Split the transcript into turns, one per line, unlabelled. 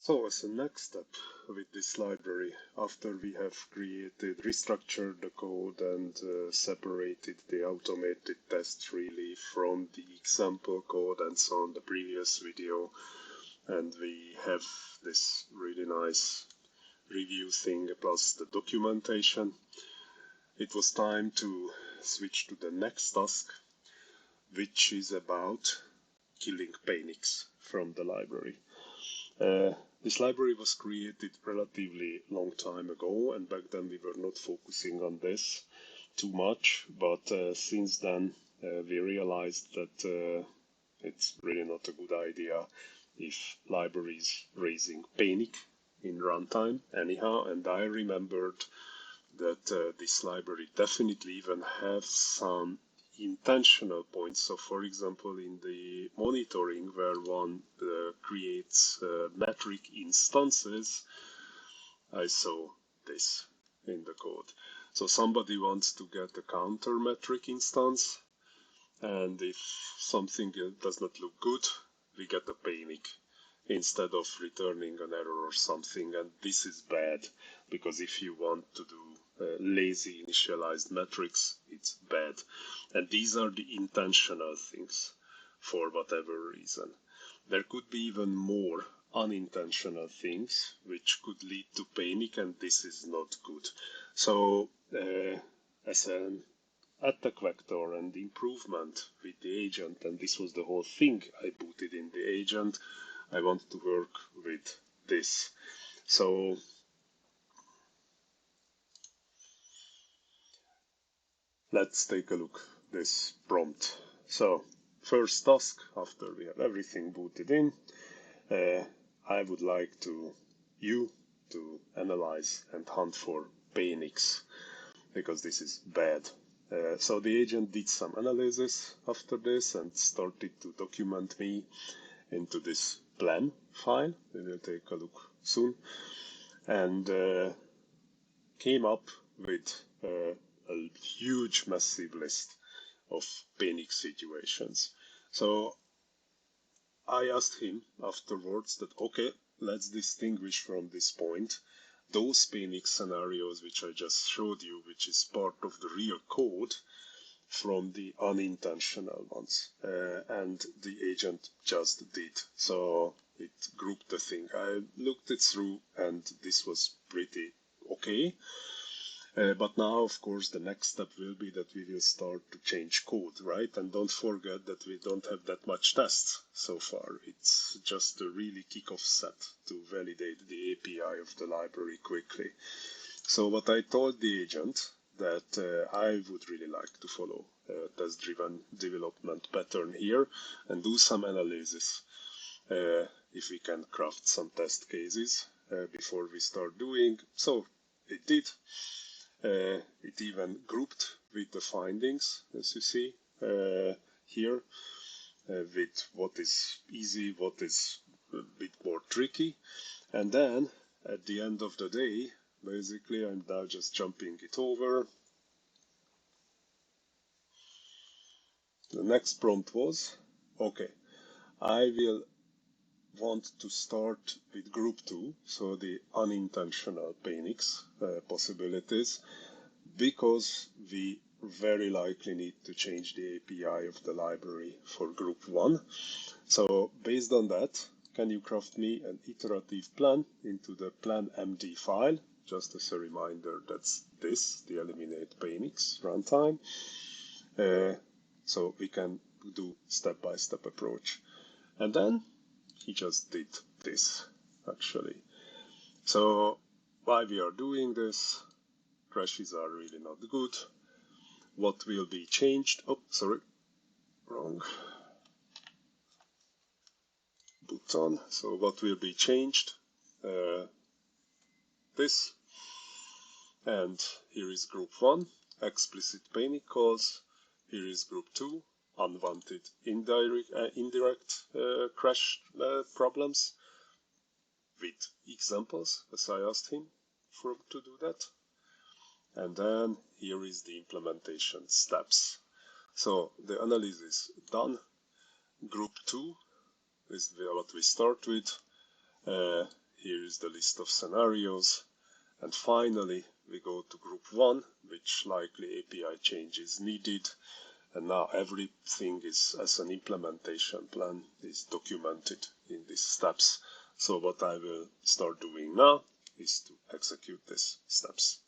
So as a next step with this library, after we have restructured the code and separated the automated tests really from the example code and so on the previous video, and we have this really nice review thing plus the documentation, it was time to switch to the next task, which is about killing panics from the library. This library was created relatively long time ago, and back then we were not focusing on this too much, but since then we realized that it's really not a good idea if libraries raising panic in runtime anyhow, and I remembered that this library definitely even has some intentional points. So for example, in the monitoring where one creates metric instances, I saw this in the code. So somebody wants to get a counter metric instance, and if something does not look good, we get a panic instead of returning an error or something, and this is bad, because if you want to do lazy initialized metrics, it's bad. And these are the intentional things for whatever reason. There could be even more unintentional things which could lead to panic, and this is not good. So as an attack vector and improvement with the agent, and this was the whole thing I booted in the agent, I want to work with this. So let's take a look at this prompt. So first task, after we have everything booted in, I would like you to analyze and hunt for panics, because this is bad. So the agent did some analysis after this and started to document me into this plan file. We will take a look soon, and came up with a huge, massive list of panic situations. So I asked him afterwards that, okay, let's distinguish from this point those panic scenarios which I just showed you, which is part of the real code, from the unintentional ones. And the agent just did. So it grouped the thing. I looked it through, and this was pretty okay. But now, of course, the next step will be that we will start to change code, right? And don't forget that we don't have that much tests so far. It's just a really kickoff set to validate the API of the library quickly. So what I told the agent that I would really like to follow test-driven development pattern here and do some analysis if we can craft some test cases before we start doing. So it did. It even grouped with the findings, as you see here, with what is easy, what is a bit more tricky. And then at the end of the day, basically, I'm now just jumping it over. The next prompt was, okay, I will want to start with group 2, so the unintentional panics possibilities, because we very likely need to change the API of the library for group 1. So based on that, can you craft me an iterative plan into the plan.md file? Just as a reminder, that's this, the eliminate panics runtime. So we can do step-by-step approach. And then he just did this, actually. So why we are doing this? Crashes are really not good. What will be changed? Oh, sorry, wrong button. So what will be changed? This. And here is group 1, explicit panic calls. Here is group 2, unwanted indirect crash problems, with examples, as I asked him to do that. And then here is the implementation steps. So the analysis done. Group 2 is what we start with. Here is the list of scenarios. And finally, we go to group 1, which likely API change is needed. And now everything is, as an implementation plan, is documented in these steps. So what I will start doing now is to execute these steps.